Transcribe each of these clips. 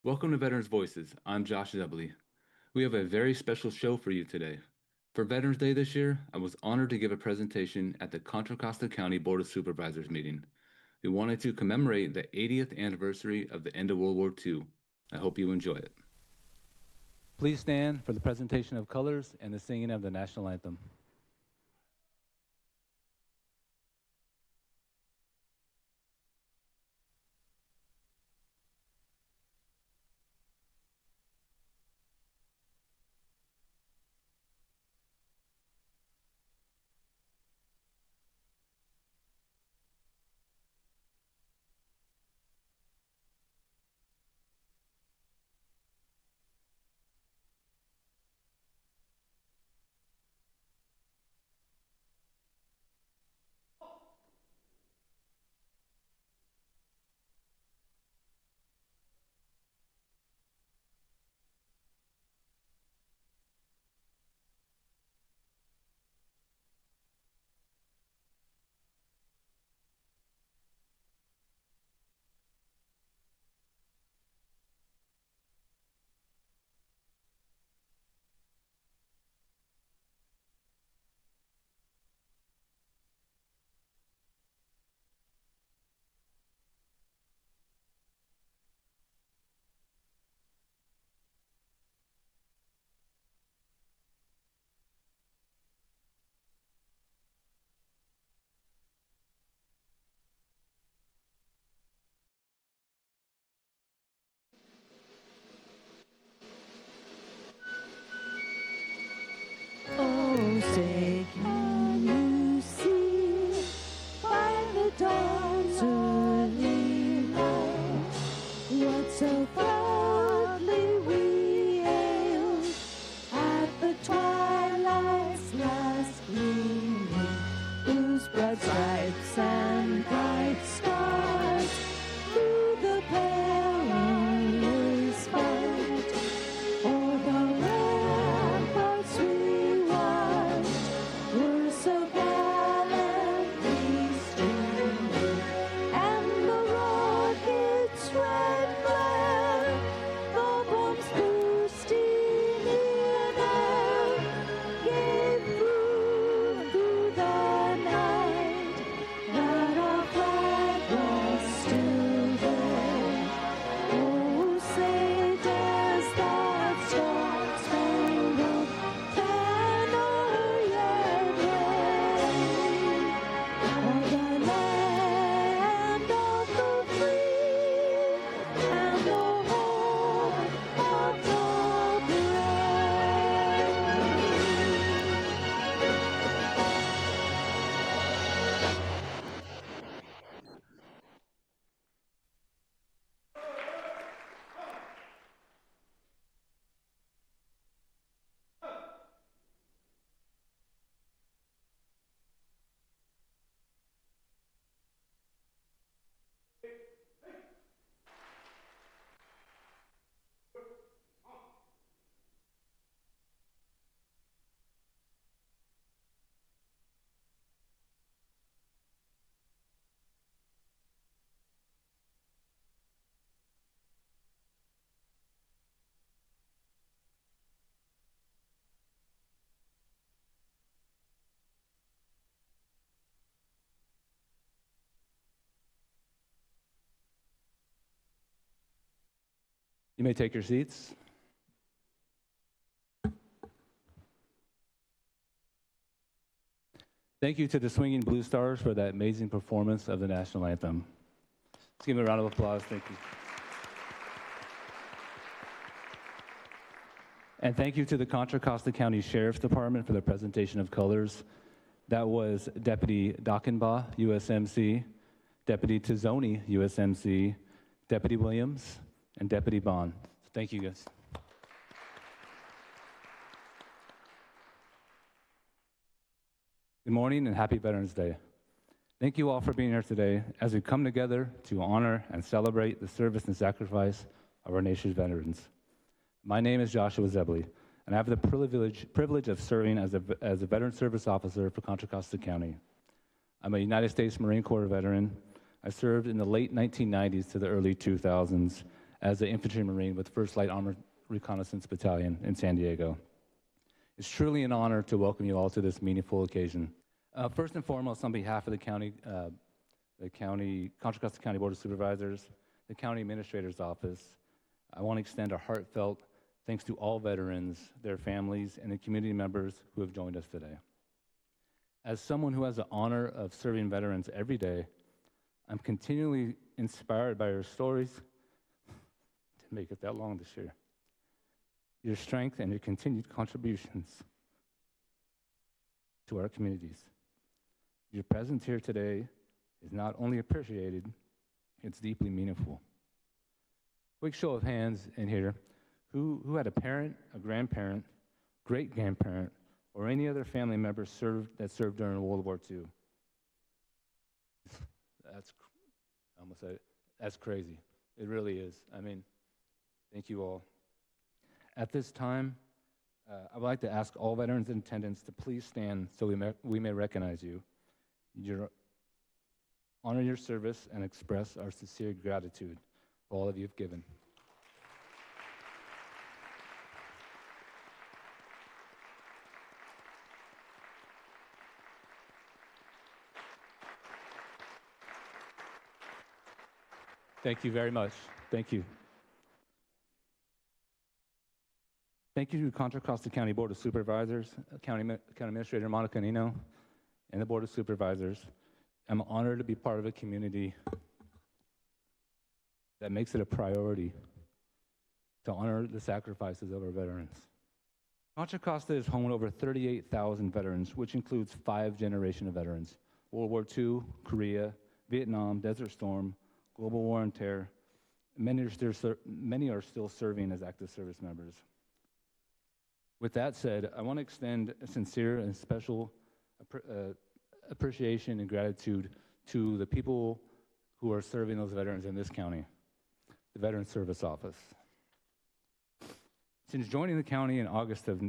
Welcome to Veterans Voices. I'm Josh Zebely. We have a very special show for you today. For Veterans Day this year, I was honored to give a presentation at the Contra Costa County Board of Supervisors meeting. We wanted to commemorate the 80th anniversary of the end of World War II. I hope you enjoy it. Please stand for the presentation of colors and the singing of the national anthem. Oh, say can you see by the dawn's early light what so proudly we hailed at the twilight's last gleaming, whose broad stripes and bright stars through the perilous fight o'er the ramparts we watched were so gallantly streaming, and the rocket's red glare, the bombs bursting in air, gave proof through the night that our flag was still there. Oh, say does that star-spangled banner yet wave o'er the land of the free and the home of the You may take your seats. Thank you to the Swingin Blue Stars for that amazing performance of the national anthem. Let's give them a round of applause. Thank you. And thank you to the Contra Costa County Sheriff's Department for the presentation of colors. That was Deputy Dockenbaugh, USMC, Deputy Tizzoni, USMC, Deputy Williams, and Deputy Bond. Thank you, guys. Good morning and happy Veterans Day. Thank you all for being here today as we come together to honor and celebrate the service and sacrifice of our nation's veterans. My name is Joshua Zebely, and I have the privilege of serving as a Veteran Service Officer for Contra Costa County. I'm a United States Marine Corps veteran. I served in the late 1990s to the early 2000s as an infantry marine with 1st Light Armored Reconnaissance Battalion in San Diego. It's truly an honor to welcome you all to this meaningful occasion. First and foremost, on behalf of the Contra Costa County Board of Supervisors, the County Administrator's Office, I want to extend a heartfelt thanks to all veterans, their families, and the community members who have joined us today. As someone who has the honor of serving veterans every day, I'm continually inspired by your stories. Didn't make it that long this year. Your strength and your continued contributions to our communities. Your presence here today is not only appreciated, it's deeply meaningful. Quick show of hands in here. Who had a parent, a grandparent, great-grandparent, or any other family member that served during World War II? That's crazy. It really is. I mean, thank you all. At this time, I would like to ask all veterans in attendance to please stand so we may recognize you. Honor your service and express our sincere gratitude for all of you have given. Thank you very much. Thank you. Thank you to Contra Costa County Board of Supervisors, County Administrator Monica Nino, and the Board of Supervisors. I'm honored to be part of a community that makes it a priority to honor the sacrifices of our veterans. Contra Costa is home to over 38,000 veterans, which includes 5 generations of veterans: World War II, Korea, Vietnam, Desert Storm, Global War and Terror. Many are still serving as active service members. With that said, I want to extend a sincere and special appreciation and gratitude to the people who are serving those veterans in this county, the Veteran Service Office. Since joining the county in August of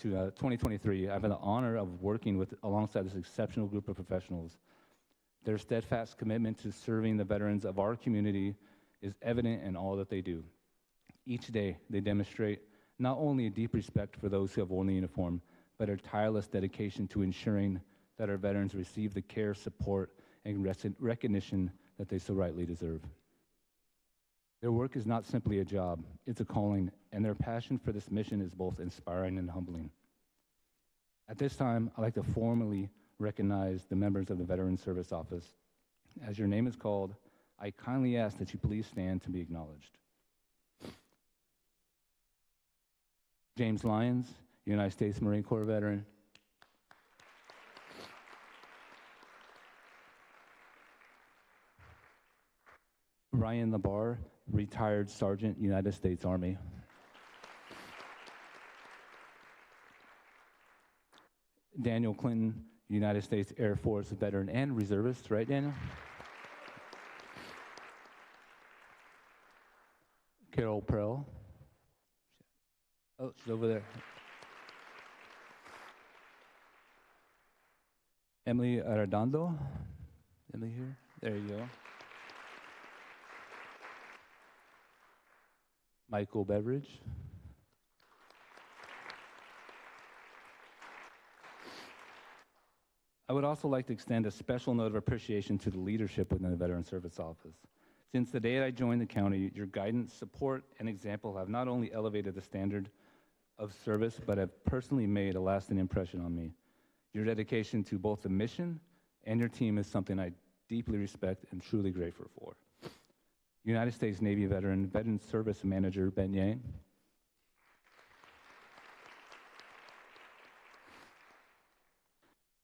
2023, I've had the honor of working alongside this exceptional group of professionals. Their steadfast commitment to serving the veterans of our community is evident in all that they do. Each day, they demonstrate not only a deep respect for those who have worn the uniform, but a tireless dedication to ensuring that our veterans receive the care, support, and recognition that they so rightly deserve. Their work is not simply a job, it's a calling, and their passion for this mission is both inspiring and humbling. At this time, I'd like to formally recognize the members of the Veteran Service Office. As your name is called, I kindly ask that you please stand to be acknowledged. James Lyons, United States Marine Corps veteran. Ryan Labar, retired Sergeant, United States Army. Daniel Clinton, United States Air Force veteran and reservist, right, Daniel? Carol Prell. Oh, she's over there. Emily Arredondo. Emily here? There you go. Michael Beveridge. I would also like to extend a special note of appreciation to the leadership within the Veteran Service Office. Since the day I joined the county, your guidance, support, and example have not only elevated the standard of service, but have personally made a lasting impression on me. Your dedication to both the mission and your team is something I deeply respect and truly grateful for. United States Navy veteran, Veteran Service Manager Ben Yang.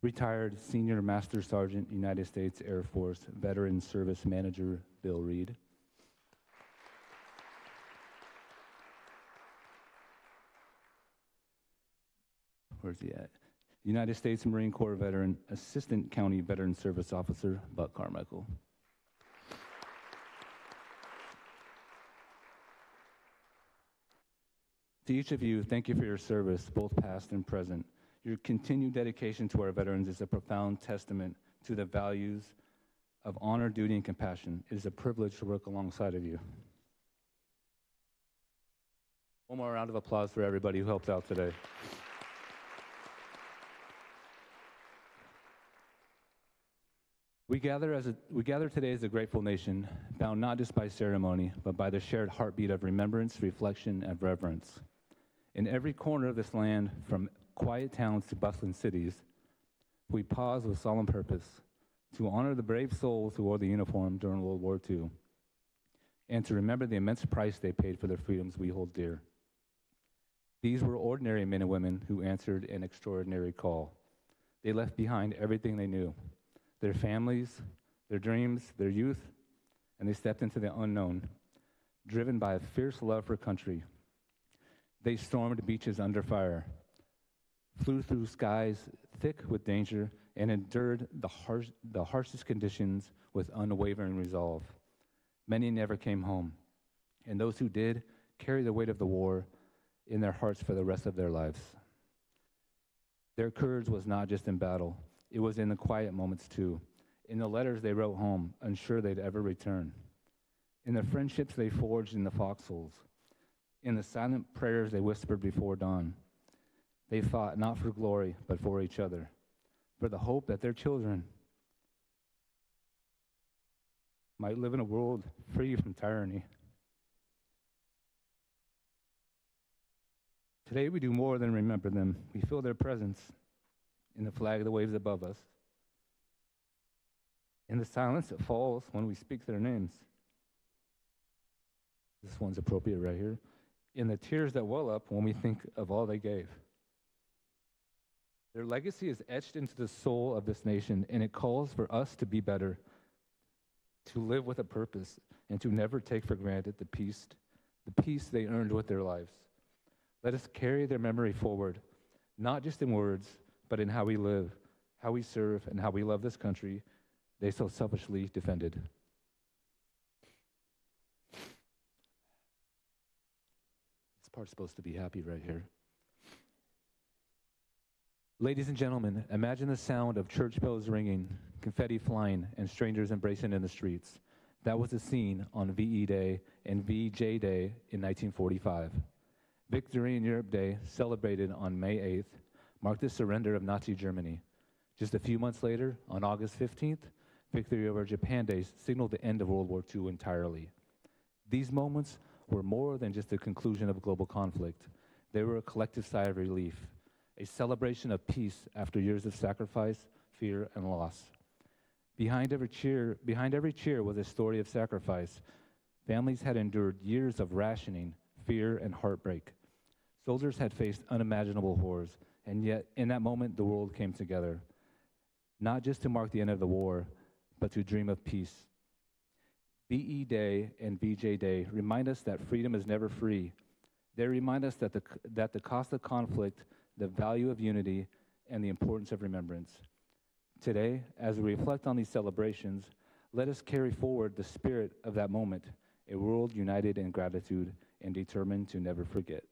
Retired Senior Master Sergeant, United States Air Force, Veteran Service Manager Bill Reed. Where's he at? United States Marine Corps veteran, Assistant County Veteran Service Officer Buck Carmichael. To each of you, thank you for your service, both past and present. Your continued dedication to our veterans is a profound testament to the values of honor, duty, and compassion. It is a privilege to work alongside of you. One more round of applause for everybody who helped out today. We gather today as a grateful nation, bound not just by ceremony, but by the shared heartbeat of remembrance, reflection, and reverence. In every corner of this land, from quiet towns to bustling cities, we pause with solemn purpose to honor the brave souls who wore the uniform during World War II, and to remember the immense price they paid for the freedoms we hold dear. These were ordinary men and women who answered an extraordinary call. They left behind everything they knew, their families, their dreams, their youth, and they stepped into the unknown, driven by a fierce love for country. They stormed beaches under fire, flew through skies thick with danger, and endured the harshest conditions with unwavering resolve. Many never came home, and those who did carried the weight of the war in their hearts for the rest of their lives. Their courage was not just in battle, it was in the quiet moments too, in the letters they wrote home, unsure they'd ever return, in the friendships they forged in the foxholes, in the silent prayers they whispered before dawn. They fought not for glory, but for each other, for the hope that their children might live in a world free from tyranny. Today we do more than remember them. We feel their presence in the flag that waves above us, in the silence that falls when we speak their names. This one's appropriate right here. In the tears that well up when we think of all they gave. Their legacy is etched into the soul of this nation, and it calls for us to be better, to live with a purpose, and to never take for granted the peace they earned with their lives. Let us carry their memory forward, not just in words, but in how we live, how we serve, and how we love this country they so selfishly defended. This part's supposed to be happy right here. Ladies and gentlemen, imagine the sound of church bells ringing, confetti flying, and strangers embracing in the streets. That was the scene on VE Day and VJ Day in 1945. Victory in Europe Day, celebrated on May 8th, marked the surrender of Nazi Germany. Just a few months later, on August 15th, victory over Japan Day signaled the end of World War II entirely. These moments were more than just the conclusion of global conflict. They were a collective sigh of relief, a celebration of peace after years of sacrifice, fear, and loss. Behind every cheer was a story of sacrifice. Families had endured years of rationing, fear, and heartbreak. Soldiers had faced unimaginable horrors, and yet in that moment the world came together, not just to mark the end of the war, but to dream of peace. VE Day and VJ Day remind us that freedom is never free. They remind us that the cost of conflict, the value of unity, and the importance of remembrance. Today, as we reflect on these celebrations, let us carry forward the spirit of that moment, a world united in gratitude and determined to never forget.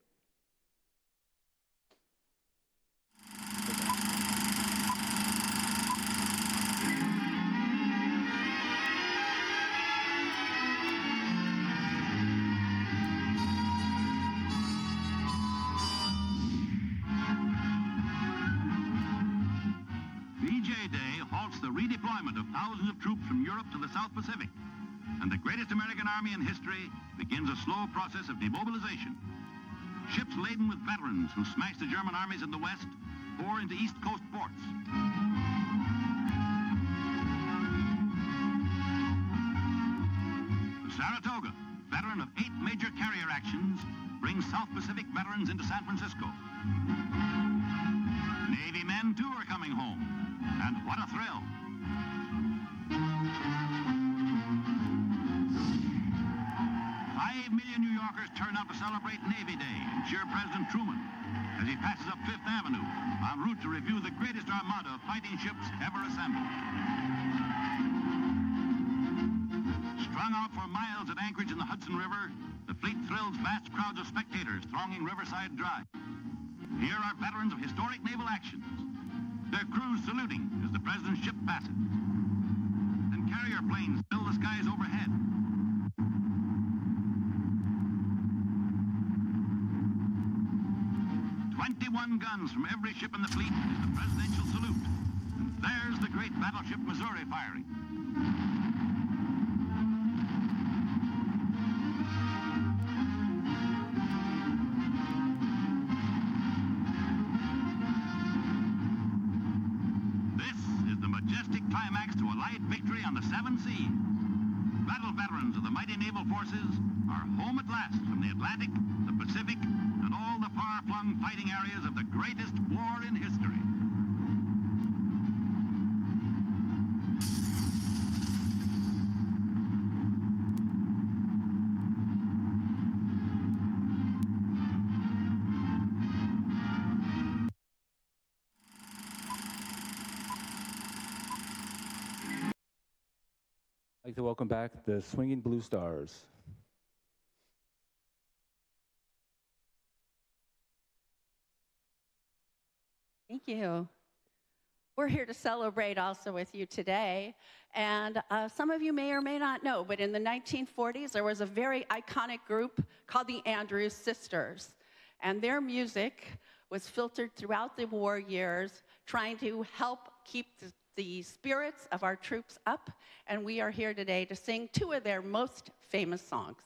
The redeployment of thousands of troops from Europe to the South Pacific. And the greatest American army in history begins a slow process of demobilization. Ships laden with veterans who smashed the German armies in the West pour into East Coast ports. The Saratoga, veteran of 8 major carrier actions, brings South Pacific veterans into San Francisco. Navy men, too, are coming home. And what a thrill. 5 million New Yorkers turn out to celebrate Navy Day and cheer President Truman as he passes up Fifth Avenue en route to review the greatest armada of fighting ships ever assembled. Strung out for miles at anchorage in the Hudson River, the fleet thrills vast crowds of spectators thronging Riverside Drive. Here are veterans of historic naval actions, their crews saluting as the president's ship passes. And carrier planes fill the skies overhead. 21 guns from every ship in the fleet is the presidential salute. And there's the great battleship Missouri firing. This is the majestic climax to Allied victory on the seven seas. Battle veterans of the mighty naval forces are home at last from the Atlantic, the Pacific, and all the far-flung fighting areas of the greatest war in history. I'd like to welcome back the Swingin Blue Stars. Thank you. We're here to celebrate also with you today. And some of you may or may not know, but in the 1940s, there was a very iconic group called the Andrews Sisters. And their music was filtered throughout the war years, trying to help keep the spirits of our troops up. And we are here today to sing two of their most famous songs.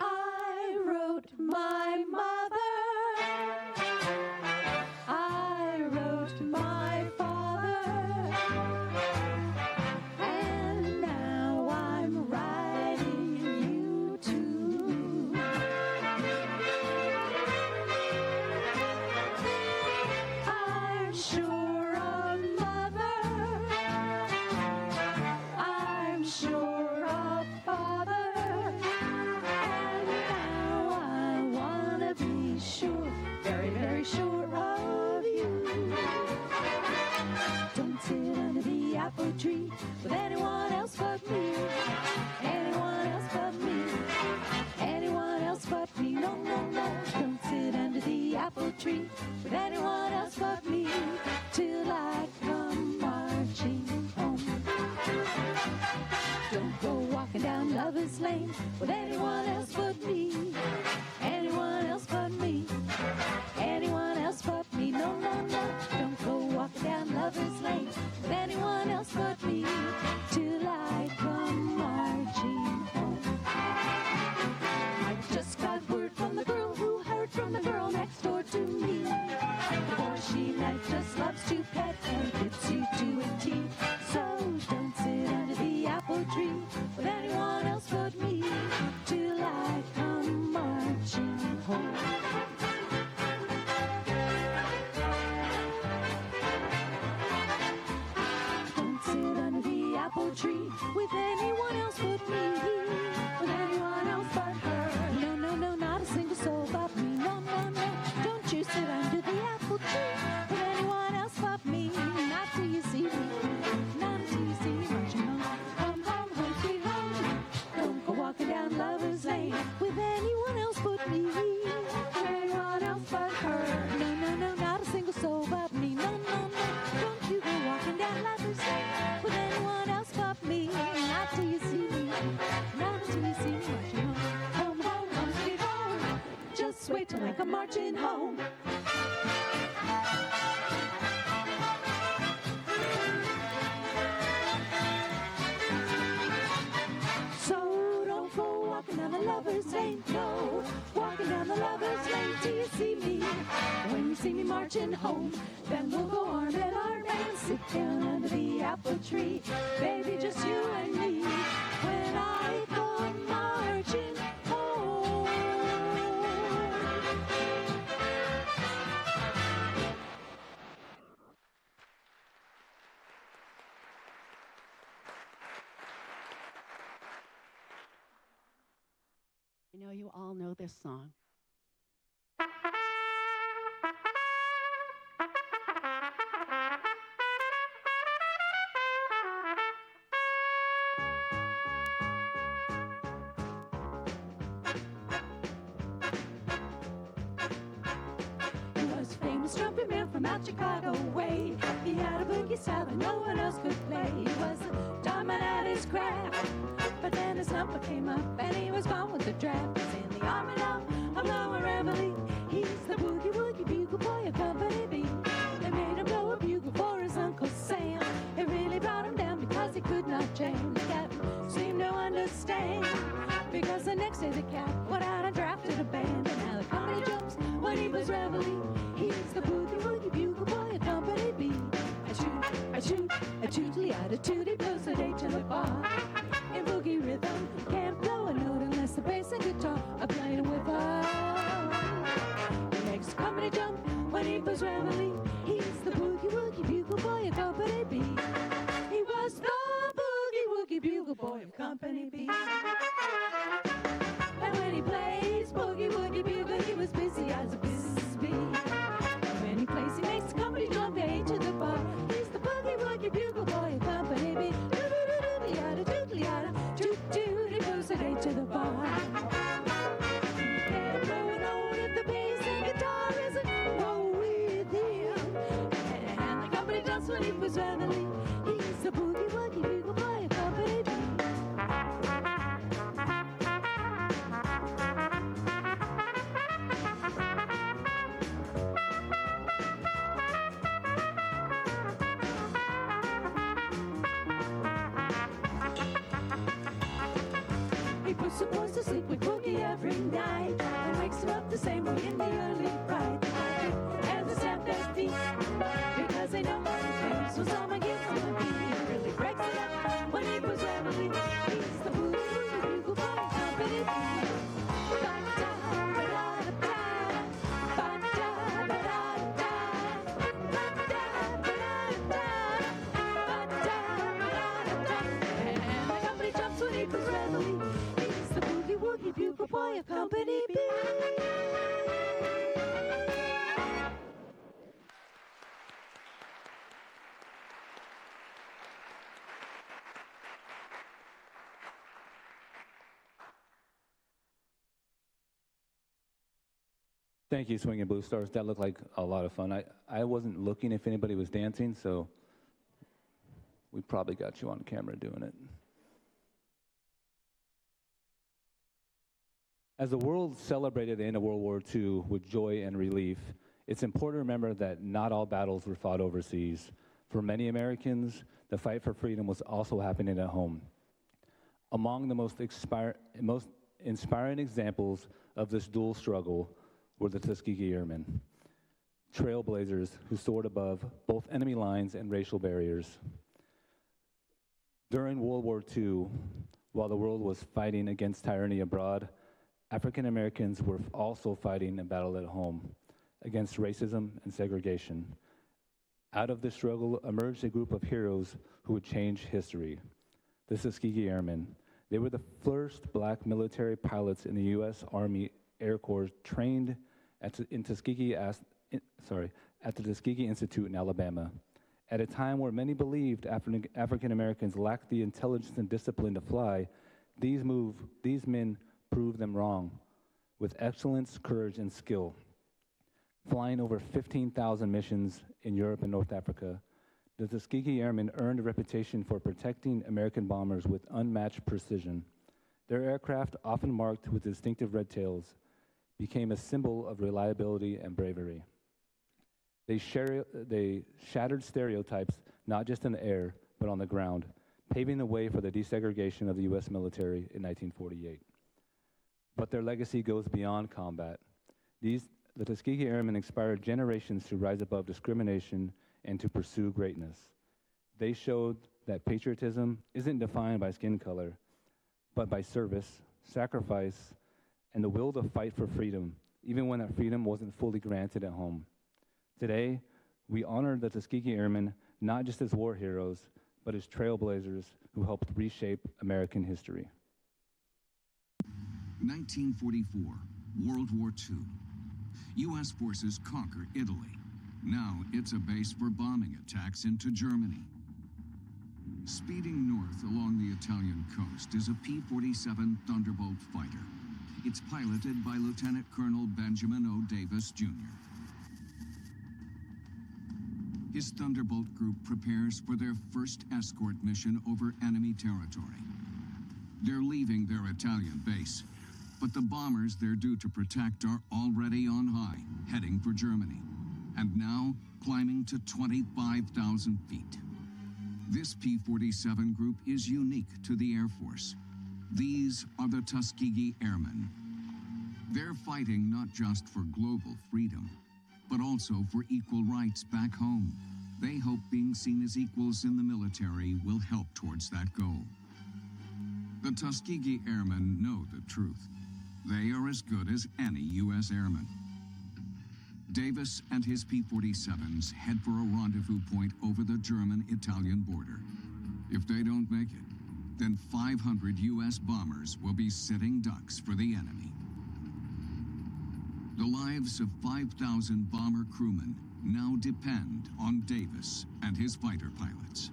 I wrote my mother. I wrote my father. And now I'm writing you too. I'm sure of mother. I'm sure of father. And now I wanna be sure, very, very sure of you. Don't sit under the apple tree with anyone else but me. Anyone else but me. Anyone else but me. No, no, no. Don't sit under the apple tree with anyone else but me till I come marching home. Don't go walking down Lover's Lane with anyone else but me. Anyone else but me. Anyone else but me. No, no, no. Don't go walking down Lover's Lane with anyone else but me till I come marching home. I just got word from the girl who heard from the girl next door to me. The boy she met just loves to pet and gets you to a T. So don't sit under the apple tree with anyone else but me till I come marching home. Don't sit under the apple tree with anyone else but me, with anyone else but her. No, no, no, not a single soul but me. No, no, no, don't you sit under the apple tree with anyone else but me. Not till you see me, not until you see me marching home. Home, home, home, sweet home. Don't go walking down Lover's Lane with anyone else but me, with anyone else but her. No, no, no, not a single soul but me. No, no, no, don't you go walking down Lover's Lane with anyone else but me. Not till you see me, not until you see me marching home. Home, home, home, sweet home. Just wait till I come marching home. So don't go walking down the Lover's Lane, no. Walking down the Lover's Lane till you see me. When you see me marching home, then we'll go arm in arm and sit down under the apple tree. Baby, just you and me. When I come marching home. I know you all know this song. this trumpet man from out Chicago way. He had a boogie style that no one else could play. He was a diamond at his craft, but then his number came up and he was gone with the draft. He's in the army now, of Lower Reveille. He's the boogie woogie bugle boy of Company B. They made him blow a bugle for his Uncle Sam. It really brought him down because he could not jam. The captain seemed to understand, because the next day the cap went out and drafted a band. And now the company jumps when he was reveille. He's the boogie woogie bugle boy of Company B. I tootly out a toot, he blows a day to the bar. In boogie rhythm, can't blow a note unless the bass and guitar are playing with us. He makes the company jump when he was reveille. He's the boogie woogie bugle boy of Company B. He was the boogie woogie bugle boy of Company B. And when he plays boogie woogie bugle, he was busy as a business bee. And when he plays, he makes the company jump A to the bar. He's the boogie woogie bugle boy of Company B. Doodly-yada, toot-toot, he blows it A to the bar. He can't blow a note if the bass and guitar isn't roll with him. And the company jumps when he was reveille. He's the boogie woogie bugle boy of Company B. He puts the boys to sleep with boogie every night and wakes them up the same way in the early bright. And they stamp their feet because they know things will someone give them a beat. He really breaks it up when he was reveille. He's the boogie woogie bugle boy of Company B. And the company jumps when he was reveille. He's the boogie woogie bugle boy of Company B. Thank you, Swingin' Blue Stars. That looked like a lot of fun. I wasn't looking if anybody was dancing, so we probably got you on camera doing it. As the world celebrated the end of World War II with joy and relief, it's important to remember that not all battles were fought overseas. For many Americans, the fight for freedom was also happening at home. Among the most inspiring examples of this dual struggle were the Tuskegee Airmen, trailblazers who soared above both enemy lines and racial barriers. During World War II, while the world was fighting against tyranny abroad, African Americans were also fighting a battle at home against racism and segregation. Out of this struggle emerged a group of heroes who would change history, the Tuskegee Airmen. They were the first black military pilots in the U.S. Army Air Corps trained at the Tuskegee Institute in Alabama. At a time where many believed African Americans lacked the intelligence and discipline to fly, these men proved them wrong with excellence, courage, and skill. Flying over 15,000 missions in Europe and North Africa, the Tuskegee Airmen earned a reputation for protecting American bombers with unmatched precision. Their aircraft, often marked with distinctive red tails, became a symbol of reliability and bravery. They shattered stereotypes not just in the air, but on the ground, paving the way for the desegregation of the U.S. military in 1948. But their legacy goes beyond combat. The Tuskegee Airmen inspired generations to rise above discrimination and to pursue greatness. They showed that patriotism isn't defined by skin color, but by service, sacrifice, and the will to fight for freedom, even when that freedom wasn't fully granted at home. Today, we honor the Tuskegee Airmen not just as war heroes, but as trailblazers who helped reshape American history. 1944, World War II. U.S. forces conquer Italy. Now it's a base for bombing attacks into Germany. Speeding north along the Italian coast is a P-47 Thunderbolt fighter. It's piloted by Lieutenant Colonel Benjamin O. Davis, Jr. his Thunderbolt group prepares for their first escort mission over enemy territory. They're leaving their Italian base, but the bombers they're due to protect are already on high, heading for Germany, and now climbing to 25,000 feet. This P-47 group is unique to the Air Force. These are the Tuskegee Airmen. They're fighting not just for global freedom, but also for equal rights back home. They hope being seen as equals in the military will help towards that goal. The Tuskegee Airmen know the truth. They are as good as any U.S. airman. Davis and his P-47s head for a rendezvous point over the German-Italian border. If they don't make it, then 500 U.S. bombers will be sitting ducks for the enemy. The lives of 5,000 bomber crewmen now depend on Davis and his fighter pilots.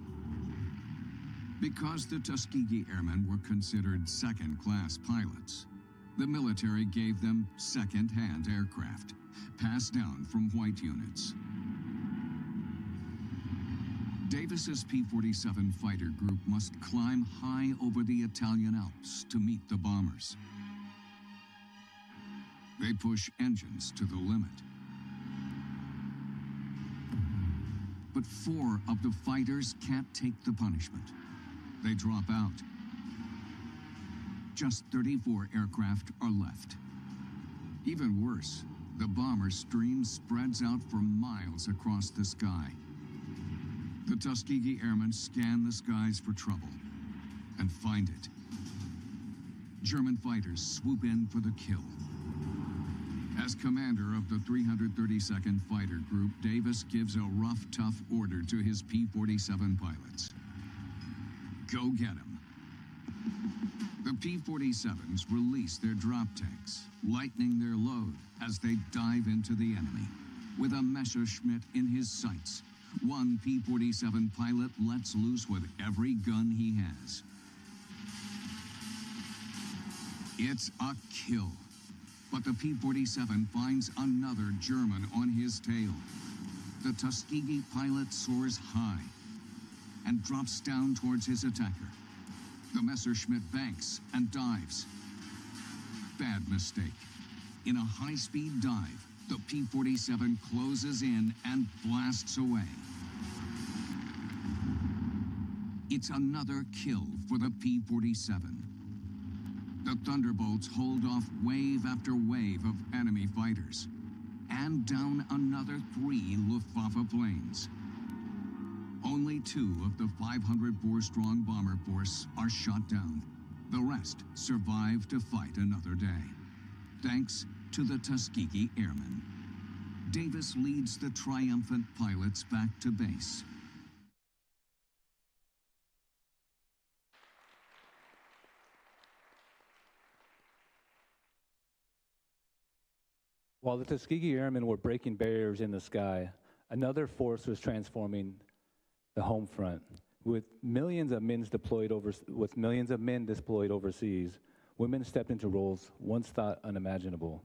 Because the Tuskegee Airmen were considered second-class pilots, the military gave them second-hand aircraft, passed down from white units. Davis's P-47 fighter group must climb high over the Italian Alps to meet the bombers. They push engines to the limit. But 4 of the fighters can't take the punishment. They drop out. Just 34 aircraft are left. Even worse, the bomber stream spreads out for miles across the sky. The Tuskegee Airmen scan the skies for trouble and find it. German fighters swoop in for the kill. As commander of the 332nd Fighter Group, Davis gives a rough, tough order to his P-47 pilots. Go get him. The P-47s release their drop tanks, lightening their load as they dive into the enemy. With a Messerschmitt in his sights, one P-47 pilot lets loose with every gun he has. It's a kill. But the P-47 finds another German on his tail. The Tuskegee pilot soars high and drops down towards his attacker. The Messerschmitt banks and dives. Bad mistake. In a high-speed dive, the P-47 closes in and blasts away. It's another kill for the P-47. The Thunderbolts hold off wave after wave of enemy fighters and down another 3 Luftwaffe planes. Only 2 of the 504-strong bomber force are shot down. The rest survive to fight another day, thanks to the Tuskegee Airmen. Davis leads the triumphant pilots back to base. While the Tuskegee Airmen were breaking barriers in the sky, another force was transforming the home front. With millions of men deployed overseas, women stepped into roles once thought unimaginable.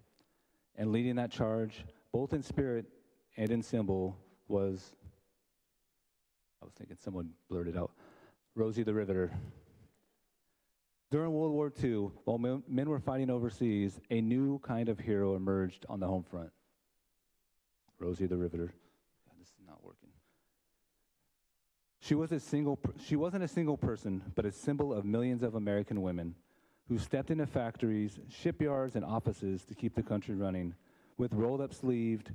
And leading that charge, both in spirit and in symbol, was, I was thinking someone blurted out, Rosie the Riveter. During World War II, while men were fighting overseas, a new kind of hero emerged on the home front. Rosie the Riveter. God, this is not working. She wasn't a single person, but a symbol of millions of American women who stepped into factories, shipyards, and offices to keep the country running. With rolled up sleeves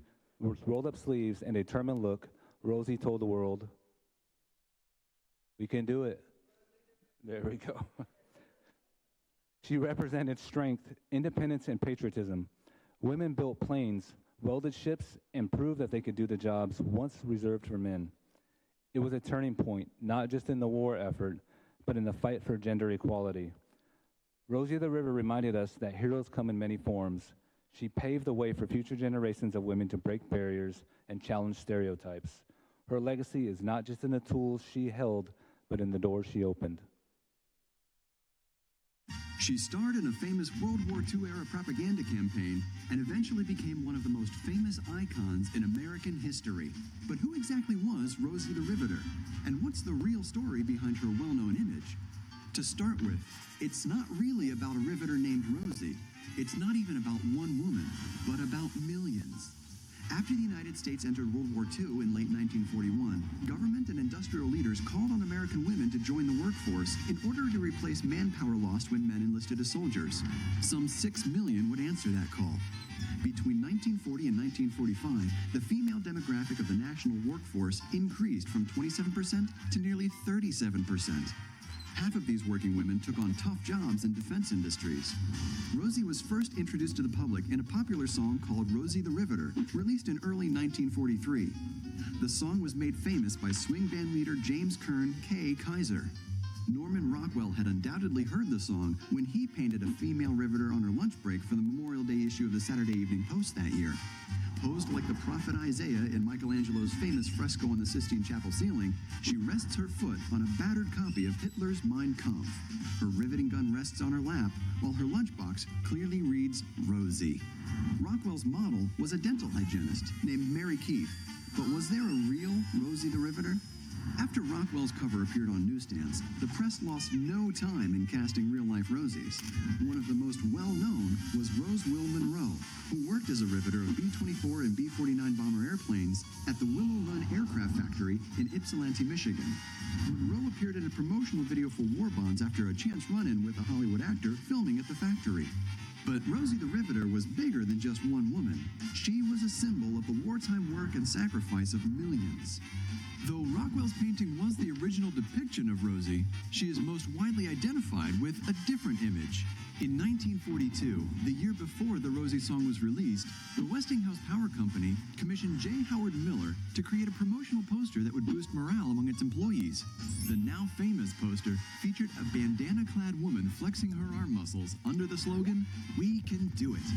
and a determined look, Rosie told the world, "We can do it." There we go. She represented strength, independence, and patriotism. Women built planes, welded ships, and proved that they could do the jobs once reserved for men. It was a turning point, not just in the war effort, but in the fight for gender equality. Rosie the River reminded us that heroes come in many forms. She paved the way for future generations of women to break barriers and challenge stereotypes. Her legacy is not just in the tools she held, but in the doors she opened. She starred in a famous World War II-era propaganda campaign and eventually became one of the most famous icons in American history. But who exactly was Rosie the Riveter? And what's the real story behind her well-known image? To start with, it's not really about a riveter named Rosie. It's not even about one woman, but about millions. After the United States entered World War II in late 1941, government and industrial leaders called on American women to join the workforce in order to replace manpower lost when men enlisted as soldiers. Some 6 million would answer that call. Between 1940 and 1945, the female demographic of the national workforce increased from 27% to nearly 37%. Half of these working women took on tough jobs in defense industries. Rosie was first introduced to the public in a popular song called Rosie the Riveter, released in early 1943. The song was made famous by swing band leader James Kern K. Kaiser. Norman Rockwell had undoubtedly heard the song when he painted a female riveter on her lunch break for the Memorial Day issue of the Saturday Evening Post that year. Posed like the prophet Isaiah in Michelangelo's famous fresco on the Sistine Chapel ceiling, she rests her foot on a battered copy of Hitler's Mein Kampf. Her riveting gun rests on her lap, while her lunchbox clearly reads Rosie. Rockwell's model was a dental hygienist named Mary Keith, but was there a real Rosie the Riveter? After Rockwell's cover appeared on newsstands, the press lost no time in casting real-life Rosies. One of the most well-known was Rose Will Monroe, who worked as a riveter of B-24 and B-49 bomber airplanes at the Willow Run Aircraft Factory in Ypsilanti, Michigan. Monroe appeared in a promotional video for war bonds after a chance run-in with a Hollywood actor filming at the factory. But Rosie the Riveter was bigger than just one woman. She was a symbol of the wartime work and sacrifice of millions. Though Rockwell's painting was the original depiction of Rosie, she is most widely identified with a different image. In 1942, the year before the Rosie song was released, the Westinghouse Power Company commissioned J. Howard Miller to create a promotional poster that would boost morale among its employees. The now famous poster featured a bandana-clad woman flexing her arm muscles under the slogan, "We can do it."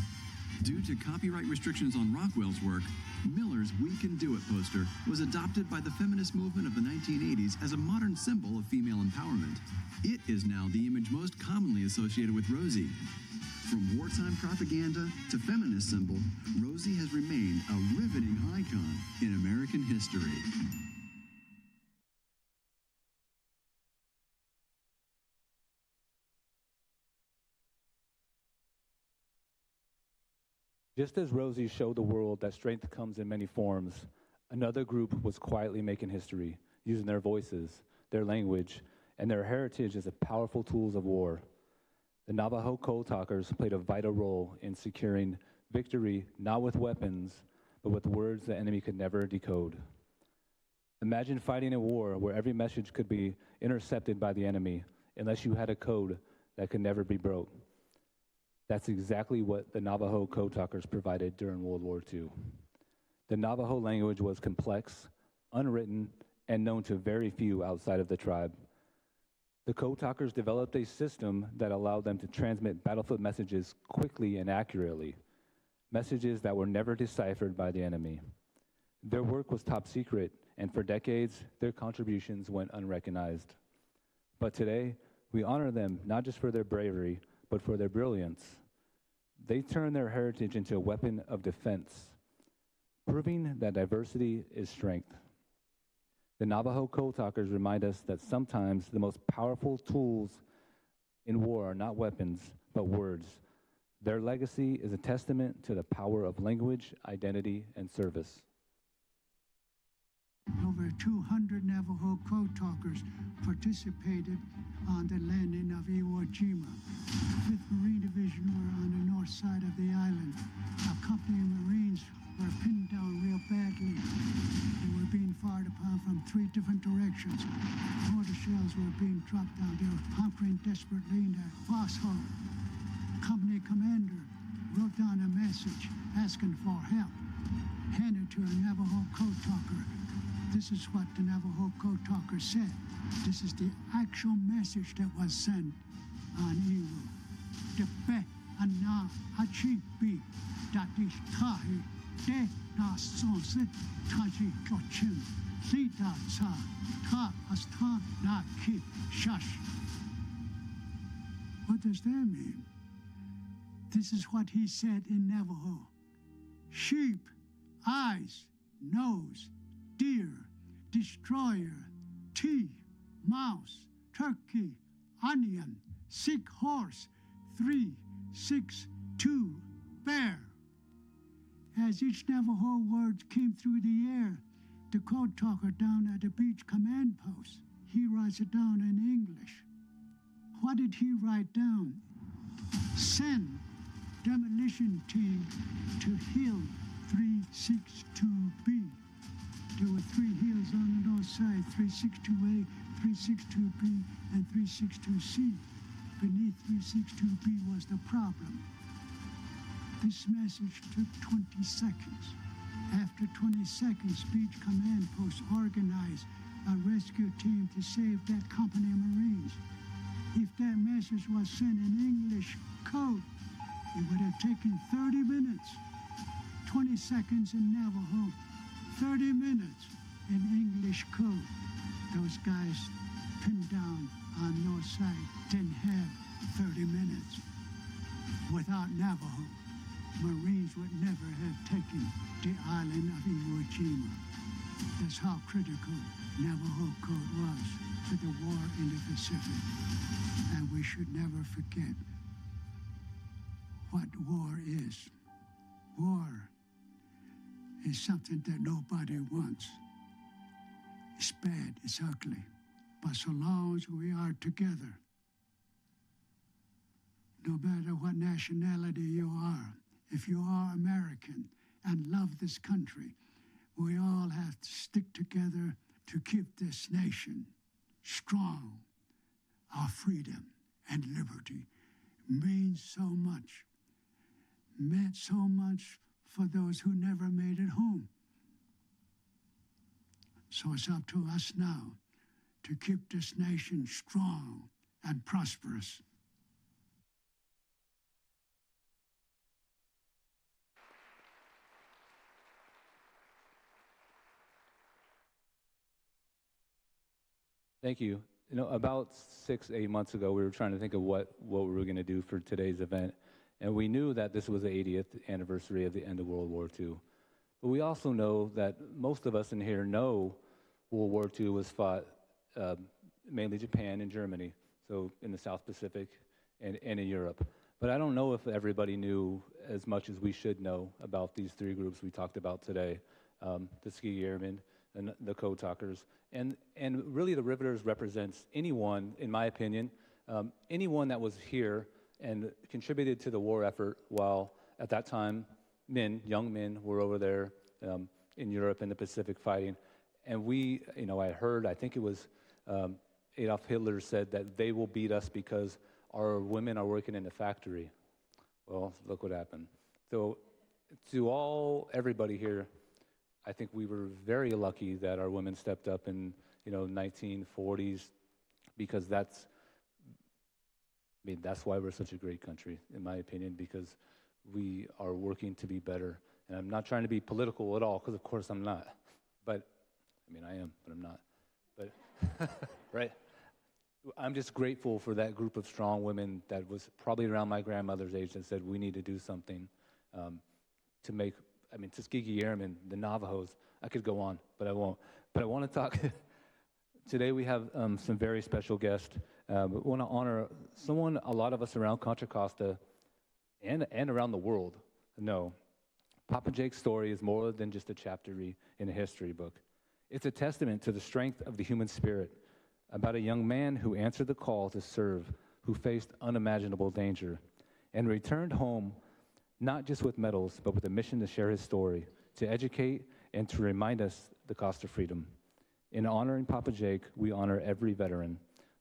Due to copyright restrictions on Rockwell's work, Miller's "We Can Do It" poster was adopted by the feminist movement of the 1980s as a modern symbol of female empowerment. It is now the image most commonly associated with Rosie. From wartime propaganda to feminist symbol, Rosie has remained a riveting icon in American history. Just as Rosie showed the world that strength comes in many forms, another group was quietly making history, using their voices, their language, and their heritage as powerful tools of war. The Navajo Code Talkers played a vital role in securing victory not with weapons, but with words the enemy could never decode. Imagine fighting a war where every message could be intercepted by the enemy unless you had a code that could never be broke. That's exactly what the Navajo Code Talkers provided during World War II. The Navajo language was complex, unwritten, and known to very few outside of the tribe. The Code Talkers developed a system that allowed them to transmit battlefield messages quickly and accurately, messages that were never deciphered by the enemy. Their work was top secret, and for decades, their contributions went unrecognized. But today, we honor them not just for their bravery, but for their brilliance. They turn their heritage into a weapon of defense, proving that diversity is strength. The Navajo Code Talkers remind us that sometimes the most powerful tools in war are not weapons, but words. Their legacy is a testament to the power of language, identity, and service. Over 200 Navajo Code Talkers participated on the landing of Iwo Jima. 5th Marine Division were on the north side of the island. Our company of Marines were pinned down real badly. They were being fired upon from 3 different directions. Mortar shells were being dropped down. They were hunkering desperately in their foxhole. Company commander wrote down a message asking for help, handed to a Navajo Code Talker. This is what the Navajo Code Talker said. This is the actual message that was sent on Iwo. De pe ana hachi bi datish tahi de na sonse taji chochin sita sa ta asta na ki shash. What does that mean? This is what he said in Navajo. Sheep, eyes, nose, deer, destroyer, tea, mouse, turkey, onion, sick horse, 3, 6, 2, bear. As each Navajo word came through the air, the code talker down at the beach command post, he writes it down in English. What did he write down? Send demolition team to hill 362B. There were 3 hills on the north side, 362A, 362B, and 362C. Beneath 362B was the problem. This message took 20 seconds. After 20 seconds, Beach Command Post organized a rescue team to save that company of Marines. If that message was sent in English code, it would have taken 30 minutes. 20 seconds in Navajo, 30 minutes in English code. Those guys pinned down on north side didn't have 30 minutes. Without Navajo, Marines would never have taken the island of Iwo Jima. That's how critical Navajo Code was to the war in the Pacific. And we should never forget what war is. War is something that nobody wants. It's bad, it's ugly. But so long as we are together, no matter what nationality you are, if you are American and love this country, we all have to stick together to keep this nation strong. Our freedom and liberty means so much, meant so much for those who never made it home. So it's up to us now to keep this nation strong and prosperous. Thank you. You know, about 6-8 months ago, we were trying to think of what we were going to do for today's event. And we knew that this was the 80th anniversary of the end of World War II. But we also know that most of us in here know World War II was fought mainly Japan and Germany, so in the South Pacific and in Europe. But I don't know if everybody knew as much as we should know about these 3 groups we talked about today, the Ski Airmen, and the Code Talkers. And really the Riveters represents anyone, in my opinion, anyone that was here and contributed to the war effort while at that time young men were over there in Europe and the Pacific fighting. And we, you know, I think it was Adolf Hitler said that they will beat us because our women are working in the factory. Well, look what happened. So to everybody here, I think we were very lucky that our women stepped up in, 1940s, because that's why we're such a great country, in my opinion, because we are working to be better. And I'm not trying to be political at all, because of course I'm not. But, I am, but I'm not. But, right? I'm just grateful for that group of strong women that was probably around my grandmother's age that said we need to do something to make, Tuskegee Airmen, the Navajos, I could go on, but I won't. But I want to talk, today we have some very special guests. We want to honor someone a lot of us around Contra Costa and around the world know. Papa Jake's story is more than just a chapter in a history book. It's a testament to the strength of the human spirit, about a young man who answered the call to serve, who faced unimaginable danger, and returned home not just with medals, but with a mission to share his story, to educate and to remind us the cost of freedom. In honoring Papa Jake, we honor every veteran,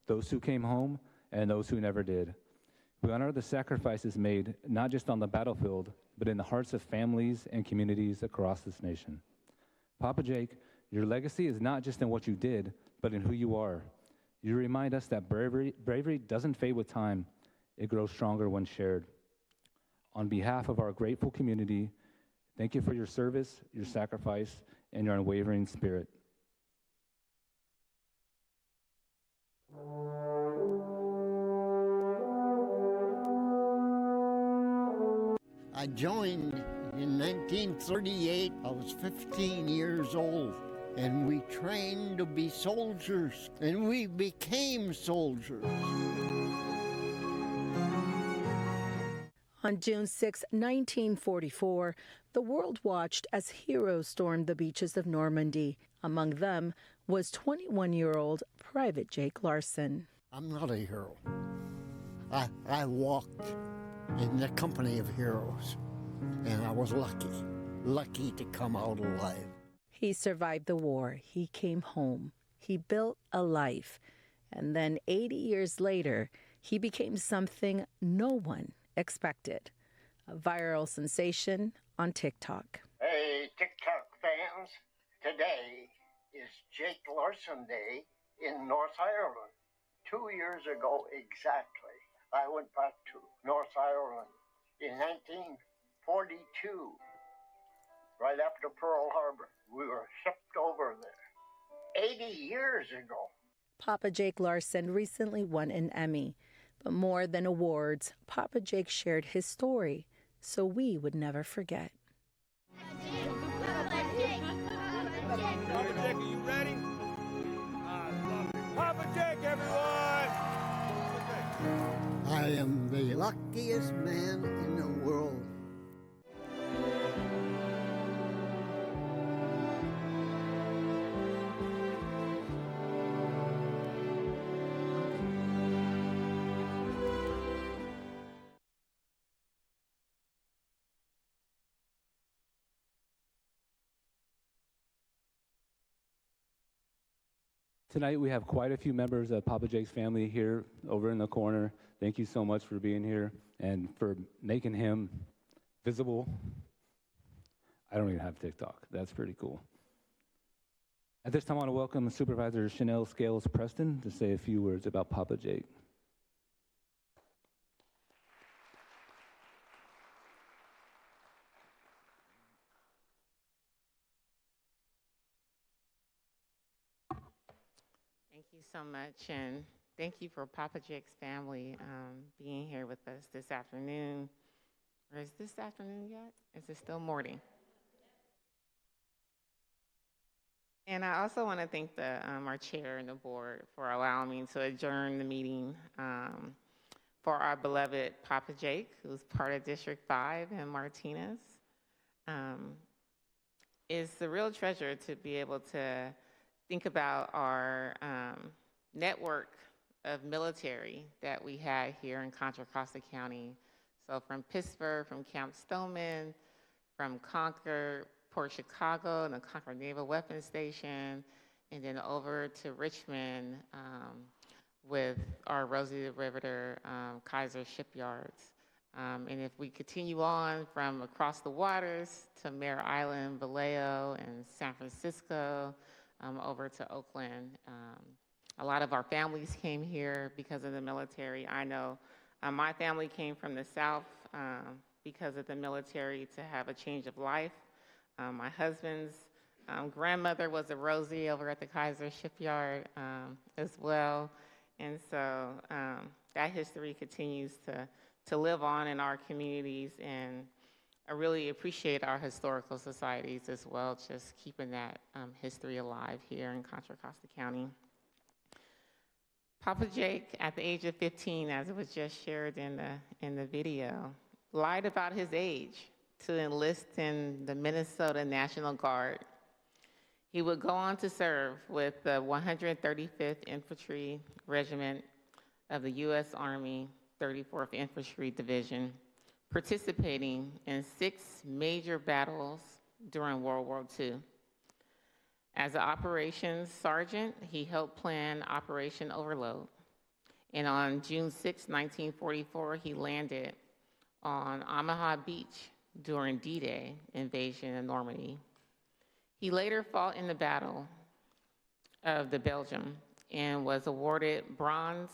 those who came home and those who never did. We honor the sacrifices made, not just on the battlefield, but in the hearts of families and communities across this nation. Papa Jake, your legacy is not just in what you did, but in who you are. You remind us that bravery doesn't fade with time. It grows stronger when shared. On behalf of our grateful community, thank you for your service, your sacrifice, and your unwavering spirit. I joined in 1938. I was 15 years old, and we trained to be soldiers, and we became soldiers. On June 6, 1944, the world watched as heroes stormed the beaches of Normandy. Among them was 21-year-old Private Jake Larson. I'm not a hero. I walked in the company of heroes, and I was lucky to come out alive. He survived the war. He came home. He built a life. And then 80 years later, he became something no one expected. A viral sensation on TikTok. Hey, TikTok fans. Today is Jake Larson Day in North Ireland. 2 years ago exactly, I went back to North Ireland in 1942, right after Pearl Harbor. We were shipped over there 80 years ago. Papa Jake Larson recently won an Emmy. But more than awards, Papa Jake shared his story so we would never forget. Papa Jake, are you ready? Papa Jake, everyone! I am the luckiest man in the world. Tonight we have quite a few members of Papa Jake's family here over in the corner. Thank you so much for being here and for making him visible. I don't even have TikTok. That's pretty cool. At this time, I want to welcome Supervisor Shannel Scales Preston to say a few words about Papa Jake. Thank you so much, and thank you for Papa Jake's family being here with us this afternoon. Or is this afternoon yet? Is it still morning? And I also want to thank our chair and the board for allowing me to adjourn the meeting for our beloved Papa Jake, who's part of District 5 in Martinez. It's a real treasure to be able to think about our network of military that we had here in Contra Costa County. So from Pittsburgh, from Camp Stoneman, from Concord, Port Chicago, and the Concord Naval Weapons Station, and then over to Richmond with our Rosie the Riveter Kaiser shipyards. And if we continue on from across the waters to Mare Island, Vallejo, and San Francisco, over to Oakland. A lot of our families came here because of the military. I know my family came from the South because of the military to have a change of life. My husband's grandmother was a Rosie over at the Kaiser shipyard as well. And so that history continues to live on in our communities, and I really appreciate our historical societies as well, just keeping that history alive here in Contra Costa County. Papa Jake, at the age of 15, as it was just shared in the video, lied about his age to enlist in the Minnesota National Guard. He would go on to serve with the 135th Infantry Regiment of the U.S. Army 34th Infantry Division, participating in 6 major battles during World War II. As an operations sergeant, he helped plan Operation Overload. And on June 6, 1944, he landed on Omaha Beach during D-Day invasion of Normandy. He later fought in the Battle of the Belgium and was awarded Bronze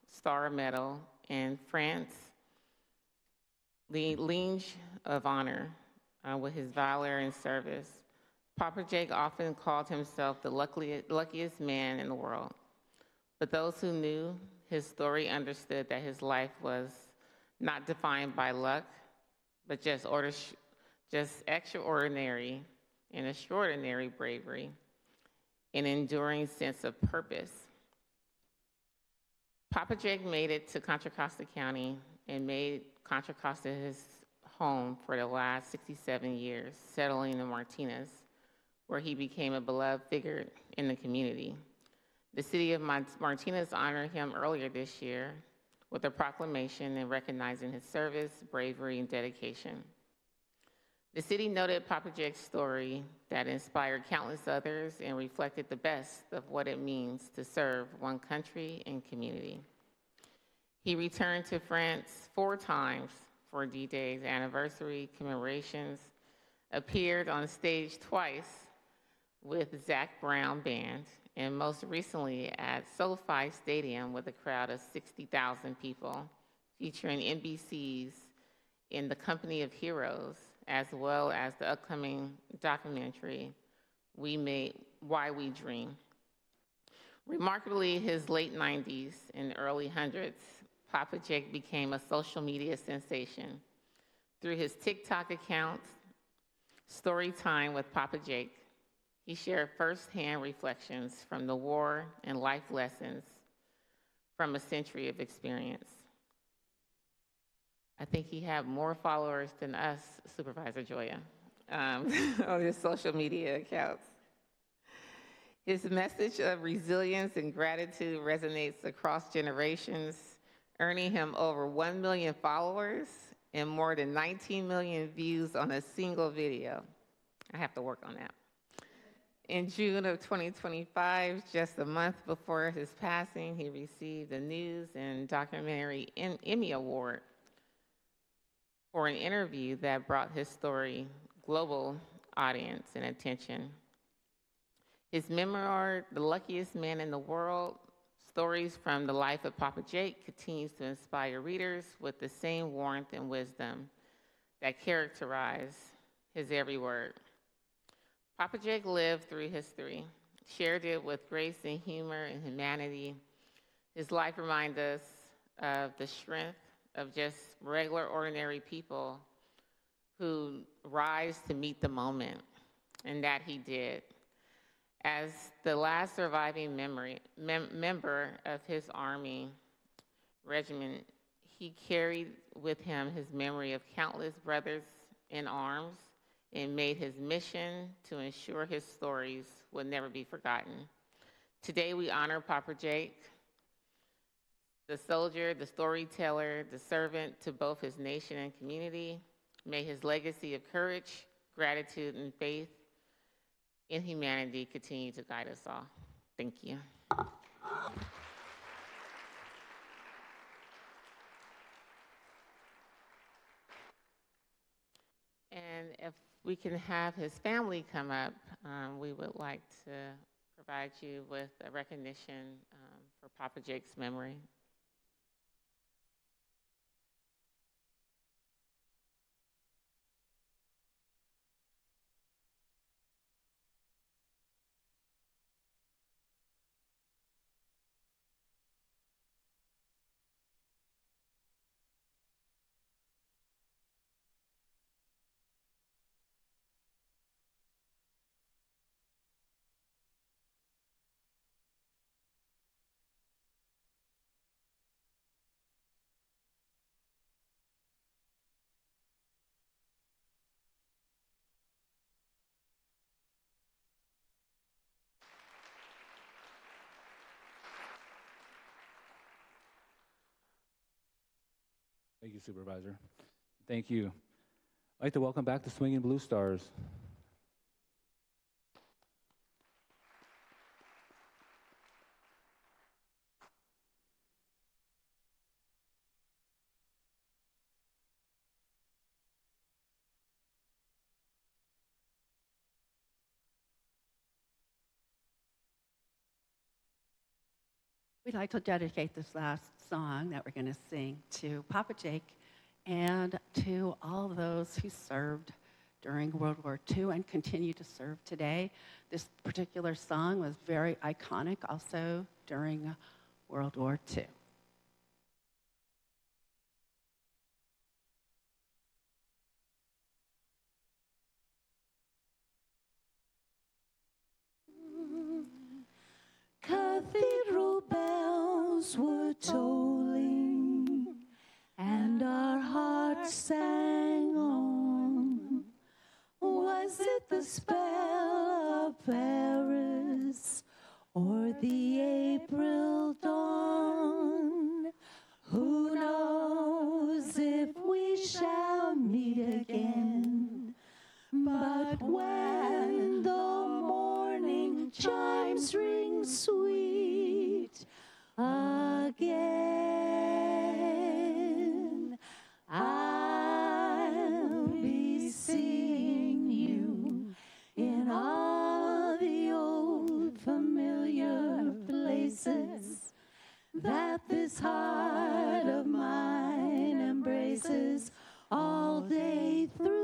Star Medal in France, the Legion of Honor, with his valor and service. Papa Jake often called himself the luckiest man in the world. But those who knew his story understood that his life was not defined by luck, but just extraordinary and extraordinary bravery, an enduring sense of purpose. Papa Jake made it to Contra Costa County and made Contra Costa his home for the last 67 years, settling in Martinez, where he became a beloved figure in the community. The city of Martinez honored him earlier this year with a proclamation and recognizing his service, bravery, and dedication. The city noted Papa Jake's story that inspired countless others and reflected the best of what it means to serve one country and community. He returned to France 4 times for D-Day's anniversary commemorations, appeared on stage twice with Zac Brown Band, and most recently at SoFi Stadium with a crowd of 60,000 people, featuring NBC's In the Company of Heroes, as well as the upcoming documentary, Why We Dream. Remarkably, his late 90s and early hundreds, Papa Jake became a social media sensation. Through his TikTok account, Story Time with Papa Jake, he shared firsthand reflections from the war and life lessons from a century of experience. I think he had more followers than us, Supervisor Joya, on his social media accounts. His message of resilience and gratitude resonates across generations, earning him over 1 million followers and more than 19 million views on a single video. I have to work on that. In June of 2025, just a month before his passing, he received the News and Documentary Emmy Award for an interview that brought his story global audience and attention. His memoir, The Luckiest Man in the World, Stories from the Life of Papa Jake, continues to inspire readers with the same warmth and wisdom that characterize his every word. Papa Jake lived through history, shared it with grace and humor and humanity. His life reminds us of the strength of just regular, ordinary people who rise to meet the moment, and that he did. As the last surviving member of his Army regiment, he carried with him his memory of countless brothers in arms and made his mission to ensure his stories would never be forgotten. Today we honor Papa Jake, the soldier, the storyteller, the servant to both his nation and community. May his legacy of courage, gratitude, and faith in humanity continue to guide us all. Thank you. And if we can have his family come up, we would like to provide you with a recognition for Papa Jake's memory. Thank you, Supervisor. Thank you. I'd like to welcome back the Swingin Blue Stars. We'd like to dedicate this last song that we're going to sing to Papa Jake and to all those who served during World War II and continue to serve today. This particular song was very iconic also during World War II. tolling, and our hearts sang on. Was it the spell of Paris or the April dawn? Who knows if we shall meet again? But when the morning chimes ring sweet again, I'll be seeing you in all the old familiar places that this heart of mine embraces all day through.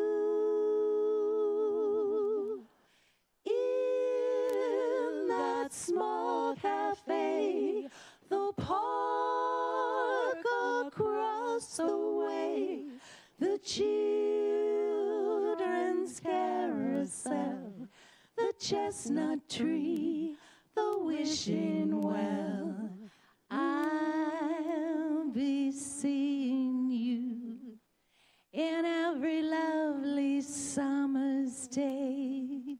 In that small cafe, the park across the way, the children's carousel, the chestnut tree, the wishing well, I'll be seeing you in every lovely summer's day,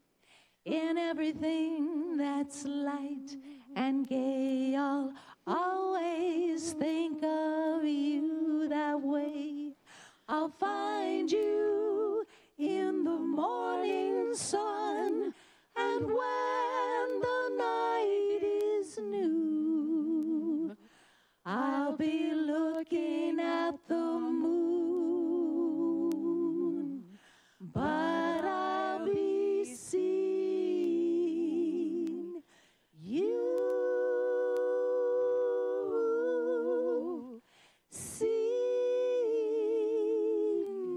in everything that's light and gay. I'll always think of you that way. I'll find you in the morning sun, and when the night is new, I'll be looking at the moon, but I'll be seeing you. Seeing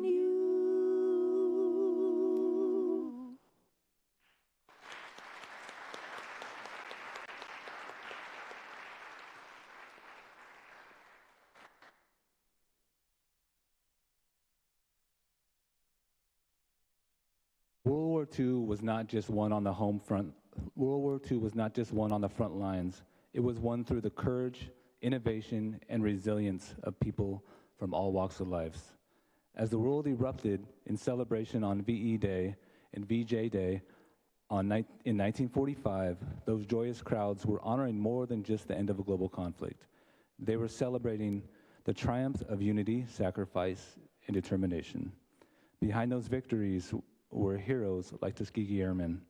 you. World War II was not just one on the home front. World War II was not just one on the front lines. It was one through the courage, innovation, and resilience of people from all walks of life. As the world erupted in celebration on VE Day and VJ Day in 1945, those joyous crowds were honoring more than just the end of a global conflict. They were celebrating the triumphs of unity, sacrifice, and determination. Behind those victories were heroes like Tuskegee Airmen,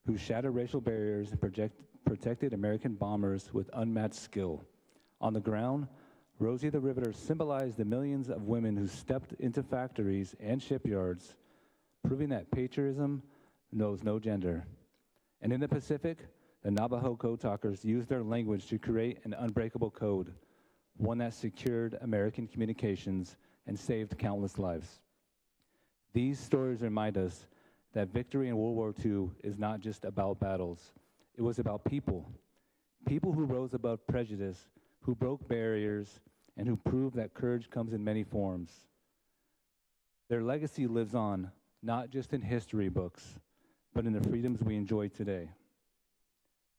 who shattered racial barriers and protected American bombers with unmatched skill. On the ground, Rosie the Riveter symbolized the millions of women who stepped into factories and shipyards, proving that patriotism knows no gender. And in the Pacific, the Navajo Code Talkers used their language to create an unbreakable code, one that secured American communications and saved countless lives. These stories remind us that victory in World War II is not just about battles. It was about people. People who rose above prejudice, who broke barriers, and who proved that courage comes in many forms. Their legacy lives on, not just in history books, but in the freedoms we enjoy today.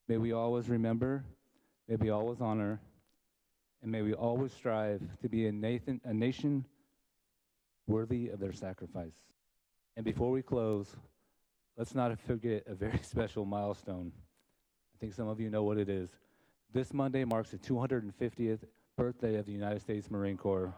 May we always remember, may we always honor, and may we always strive to be a nation worthy of their sacrifice. And before we close, let's not forget a very special milestone. I think some of you know what it is. This Monday marks the 250th birthday of the United States Marine Corps.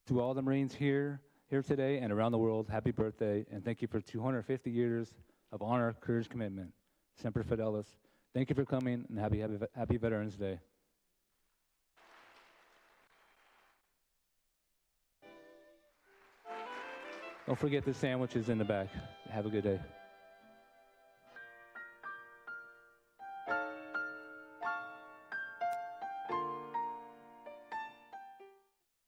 To all the Marines here today and around the world, happy birthday, and thank you for 250 years of honor, courage, commitment. Semper Fidelis. Thank you for coming, and happy Veterans Day. Don't forget the sandwiches in the back. Have a good day.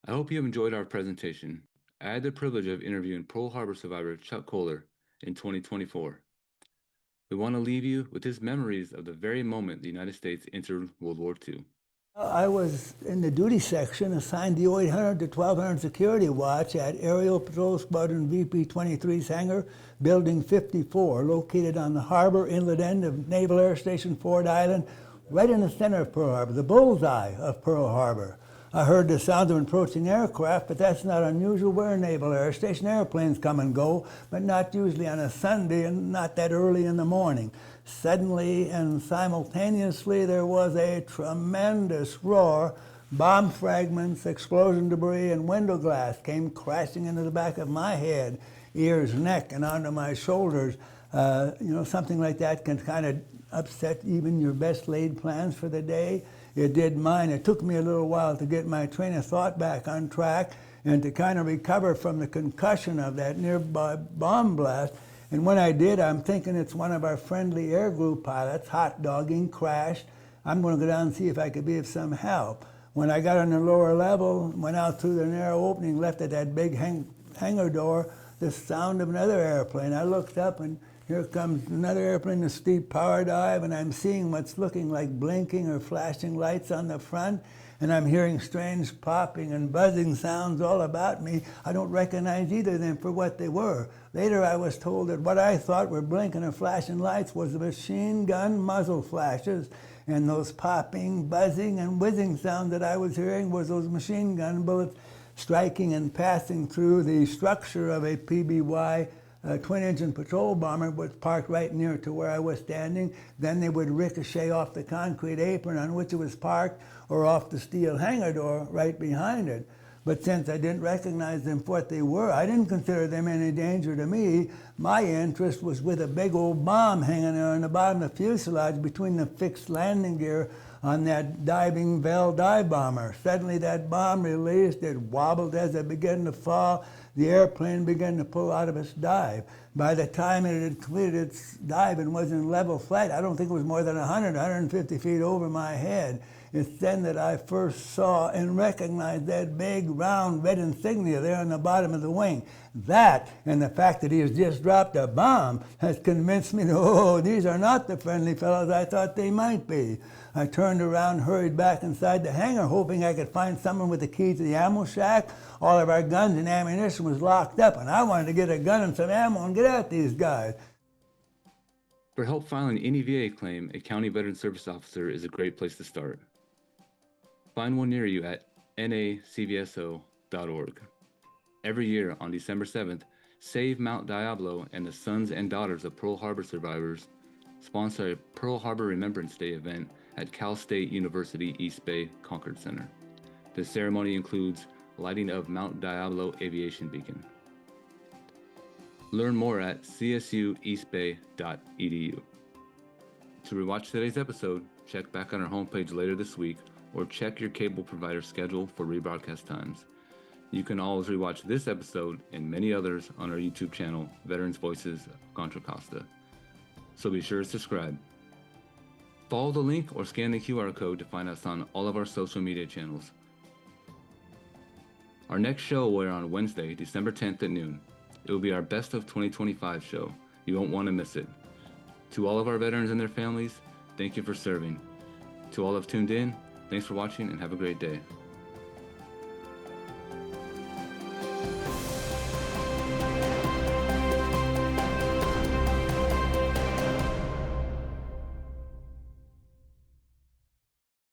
I hope you enjoyed our presentation. I had the privilege of interviewing Pearl Harbor survivor Chuck Kohler in 2024. We want to leave you with his memories of the very moment the United States entered World War II. I was in the duty section assigned the 0800 to 1200 security watch at Aerial Patrol Squadron VP 23's hangar, Building 54, located on the harbor inlet end of Naval Air Station Ford Island, right in the center of Pearl Harbor, the bullseye of Pearl Harbor. I heard the sound of approaching aircraft, but that's not unusual. We're a Naval Air Station. Airplanes come and go, but not usually on a Sunday and not that early in the morning. Suddenly and simultaneously, there was a tremendous roar. Bomb fragments, explosion debris, and window glass came crashing into the back of my head, ears, neck, and onto my shoulders. Something like that can kind of upset even your best laid plans for the day. It did mine. It took me a little while to get my train of thought back on track and to kind of recover from the concussion of that nearby bomb blast. And when I did, I'm thinking it's one of our friendly air group pilots, hot dogging, crashed. I'm going to go down and see if I could be of some help. When I got on the lower level, went out through the narrow opening, left at that big hangar door, the sound of another airplane. I looked up and here comes another airplane, a steep power dive, and I'm seeing what's looking like blinking or flashing lights on the front, and I'm hearing strange popping and buzzing sounds all about me. I don't recognize either of them for what they were. Later I was told that what I thought were blinking or flashing lights was the machine gun muzzle flashes, and those popping, buzzing, and whizzing sounds that I was hearing was those machine gun bullets striking and passing through the structure of a PBY twin-engine patrol bomber was parked right near to where I was standing. Then they would ricochet off the concrete apron on which it was parked or off the steel hangar door right behind it. But since I didn't recognize them for what they were, I didn't consider them any danger to me. My interest was with a big old bomb hanging there on the bottom of the fuselage between the fixed landing gear on that diving Bell dive bomber. Suddenly that bomb released, it wobbled as it began to fall. The airplane began to pull out of its dive. By the time it had completed its dive and was in level flight, I don't think it was more than 150 feet over my head. It's then that I first saw and recognized that big, round, red insignia there on the bottom of the wing. That, and the fact that he has just dropped a bomb, has convinced me that, oh, these are not the friendly fellows I thought they might be. I turned around, hurried back inside the hangar, hoping I could find someone with the key to the ammo shack. All of our guns and ammunition was locked up, and I wanted to get a gun and some ammo and get at these guys. For help filing any VA claim, a county veteran service officer is a great place to start. Find one near you at nacvso.org. Every year on December 7th, Save Mount Diablo and the Sons and Daughters of Pearl Harbor Survivors sponsor a Pearl Harbor Remembrance Day event at Cal State University East Bay Concord Center. The ceremony includes lighting of Mount Diablo Aviation Beacon. Learn more at csueastbay.edu. To rewatch today's episode, check back on our homepage later this week or check your cable provider schedule for rebroadcast times. You can always rewatch this episode and many others on our YouTube channel, Veterans Voices of Contra Costa. So be sure to subscribe. Follow the link or scan the QR code to find us on all of our social media channels. Our next show will air on Wednesday, December 10th at noon. It will be our Best of 2025 show. You won't want to miss it. To all of our veterans and their families, thank you for serving. To all who have tuned in, thanks for watching and have a great day.